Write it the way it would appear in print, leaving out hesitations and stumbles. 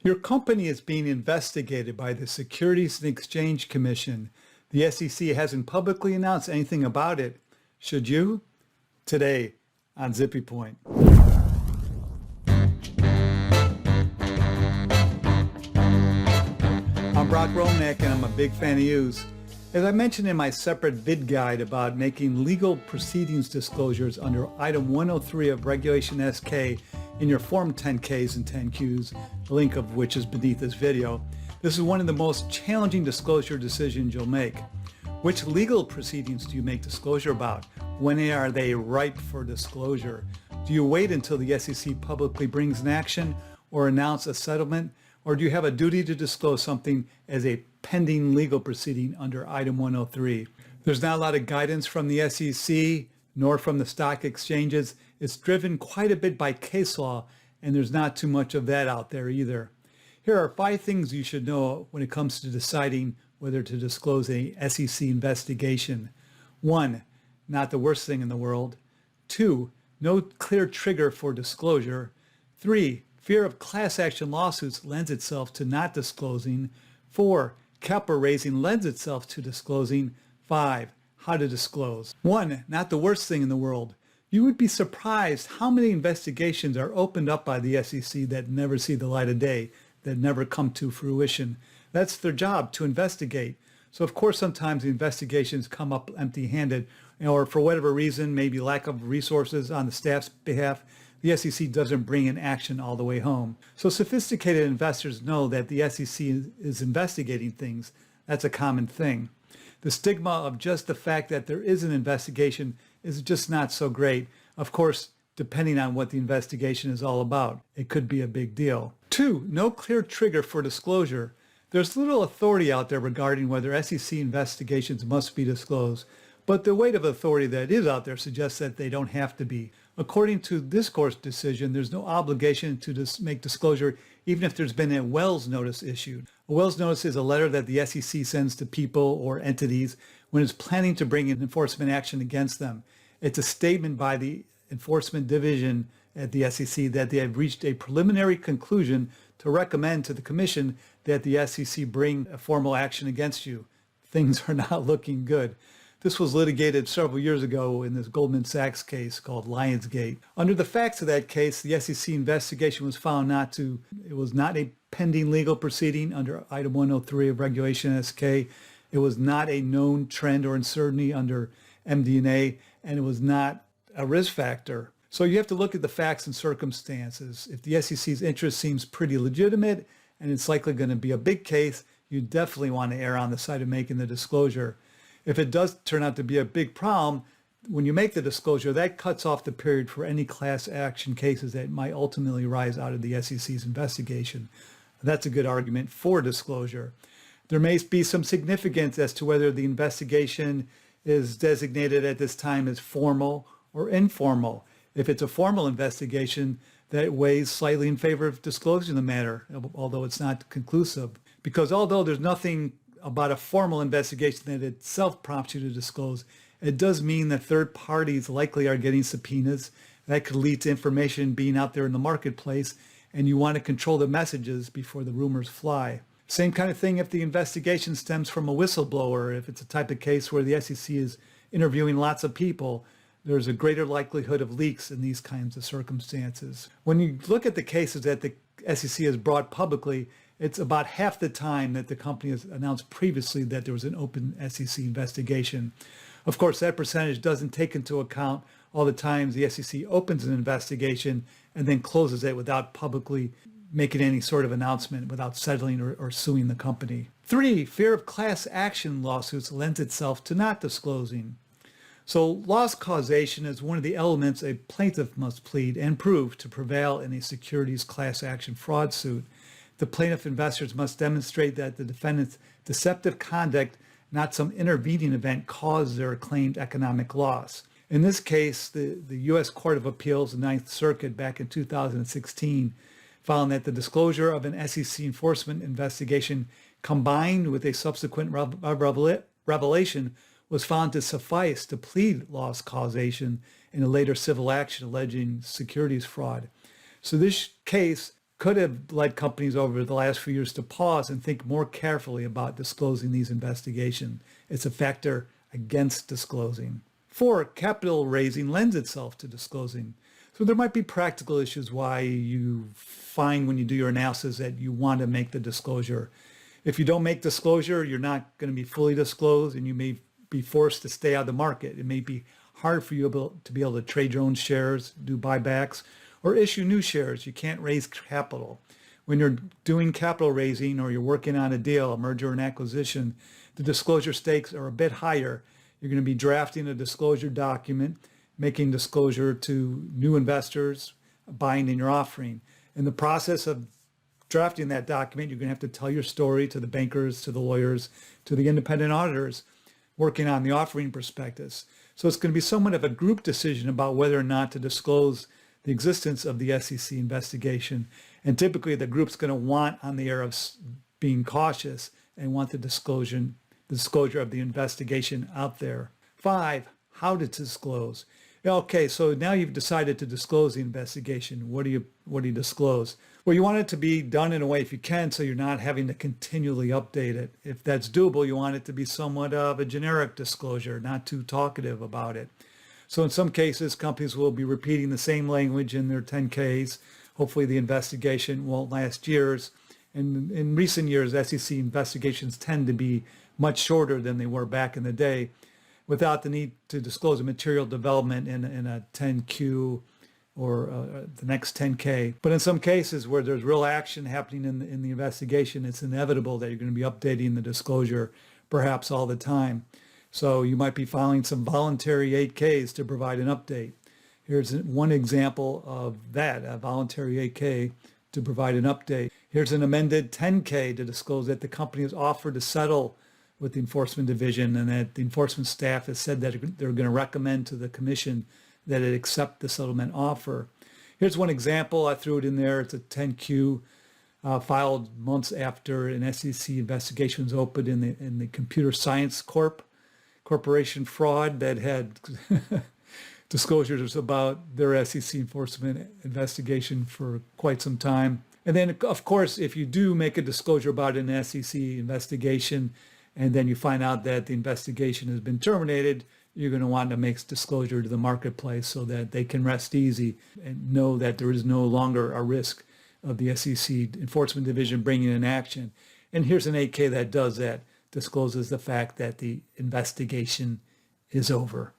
Your company is being investigated by the Securities and Exchange Commission. The SEC hasn't publicly announced anything about it. Should you? Today on Zippy Point. I'm Brock Romanek and I'm a big fan of yous. As I mentioned in my separate Vid-Guide about making legal proceedings disclosures under Item 103 of Regulation SK in your Form 10Ks and 10Qs, the link of which is beneath this video, this is one of the most challenging disclosure decisions you'll make. Which legal proceedings do you make disclosure about? When are they ripe for disclosure? Do you wait until the SEC publicly brings an action or announce a settlement? Or do you have a duty to disclose something as a pending legal proceeding under Item 103? There's not a lot of guidance from the SEC nor from the stock exchanges. It's driven quite a bit by case law, and there's not too much of that out there either. Here are 5 things you should know when it comes to deciding whether to disclose a SEC investigation. 1, not the worst thing in the world. 2, no clear trigger for disclosure. 3, fear of class action lawsuits lends itself to not disclosing. 4, capital raising lends itself to disclosing. 5, how to disclose. 1, not the worst thing in the world. You would be surprised how many investigations are opened up by the SEC that never see the light of day, that never come to fruition. That's their job, to investigate. So of course sometimes the investigations come up empty-handed, or for whatever reason, maybe lack of resources on the staff's behalf, the SEC doesn't bring an action all the way home. So sophisticated investors know that the SEC is investigating things. That's a common thing. The stigma of just the fact that there is an investigation is just not so great. Of course, depending on what the investigation is all about, it could be a big deal. 2, no clear trigger for disclosure. There's little authority out there regarding whether SEC investigations must be disclosed, but the weight of authority that is out there suggests that they don't have to be. According to this court's decision, there's no obligation to make disclosure even if there's been a Wells notice issued. A Wells notice is a letter that the SEC sends to people or entities when it's planning to bring an enforcement action against them. It's a statement by the Enforcement Division at the SEC that they have reached a preliminary conclusion to recommend to the Commission that the SEC bring a formal action against you. Things are not looking good. This was litigated several years ago in this Goldman Sachs case called Lionsgate. Under the facts of that case, the SEC investigation was found it was not a pending legal proceeding under Item 103 of Regulation SK. It was not a known trend or uncertainty under MD&A, and it was not a risk factor. So you have to look at the facts and circumstances. If the SEC's interest seems pretty legitimate and it's likely going to be a big case, you definitely want to err on the side of making the disclosure. If it does turn out to be a big problem, when you make the disclosure, that cuts off the period for any class action cases that might ultimately rise out of the SEC's investigation. That's a good argument for disclosure. There may be some significance as to whether the investigation is designated at this time as formal or informal. If it's a formal investigation, that weighs slightly in favor of disclosing the matter, although it's not conclusive. Because although there's nothing about a formal investigation that itself prompts you to disclose, it does mean that third parties likely are getting subpoenas. That could lead to information being out there in the marketplace, and you want to control the messages before the rumors fly. Same kind of thing if the investigation stems from a whistleblower. If it's a type of case where the SEC is interviewing lots of people, there's a greater likelihood of leaks in these kinds of circumstances. When you look at the cases that the SEC has brought publicly, it's about half the time that the company has announced previously that there was an open SEC investigation. Of course, that percentage doesn't take into account all the times the SEC opens an investigation and then closes it without publicly making any sort of announcement, without settling or suing the company. 3, fear of class action lawsuits lends itself to not disclosing. So loss causation is one of the elements a plaintiff must plead and prove to prevail in a securities class action fraud suit. The plaintiff investors must demonstrate that the defendant's deceptive conduct, not some intervening event, caused their claimed economic loss. In this case, the U.S. Court of Appeals, the Ninth Circuit, back in 2016, found that the disclosure of an SEC enforcement investigation combined with a subsequent revelation was found to suffice to plead loss causation in a later civil action alleging securities fraud. So this case could have led companies over the last few years to pause and think more carefully about disclosing these investigations. It's a factor against disclosing. 4, capital raising lends itself to disclosing. So there might be practical issues why you find when you do your analysis that you want to make the disclosure. If you don't make disclosure, you're not going to be fully disclosed and you may be forced to stay out of the market. It may be hard for you to be able to trade your own shares, do buybacks, or issue new shares. You can't raise capital. When you're doing capital raising or you're working on a deal, a merger and acquisition, the disclosure stakes are a bit higher. You're going to be drafting a disclosure document, making disclosure to new investors, buying in your offering. In the process of drafting that document, you're going to have to tell your story to the bankers, to the lawyers, to the independent auditors working on the offering prospectus. So it's going to be somewhat of a group decision about whether or not to disclose the existence of the SEC investigation. And typically the group's going to want on the air of being cautious and want the disclosure of the investigation out there. 5, how to disclose. Okay, so now you've decided to disclose the investigation. What do you disclose? Well, you want it to be done in a way, if you can, so you're not having to continually update it. If that's doable, you want it to be somewhat of a generic disclosure, not too talkative about it. So in some cases, companies will be repeating the same language in their 10Ks. Hopefully the investigation won't last years. And in recent years, SEC investigations tend to be much shorter than they were back in the day, without the need to disclose a material development in a 10Q or the next 10K. But in some cases where there's real action happening in the investigation, it's inevitable that you're going to be updating the disclosure perhaps all the time. So you might be filing some voluntary 8Ks to provide an update. Here's one example of that, a voluntary 8K to provide an update. Here's an amended 10K to disclose that the company has offered to settle with the enforcement division and that the enforcement staff has said that they're going to recommend to the commission that it accept the settlement offer. Here's one example. I threw it in there. It's a 10Q filed months after an SEC investigation was opened in the Computer Science Corporation fraud that had disclosures about their SEC enforcement investigation for quite some time. And then, of course, if you do make a disclosure about an SEC investigation and then you find out that the investigation has been terminated, you're going to want to make disclosure to the marketplace so that they can rest easy and know that there is no longer a risk of the SEC Enforcement Division bringing in action. And here's an 8K that does that, discloses the fact that the investigation is over.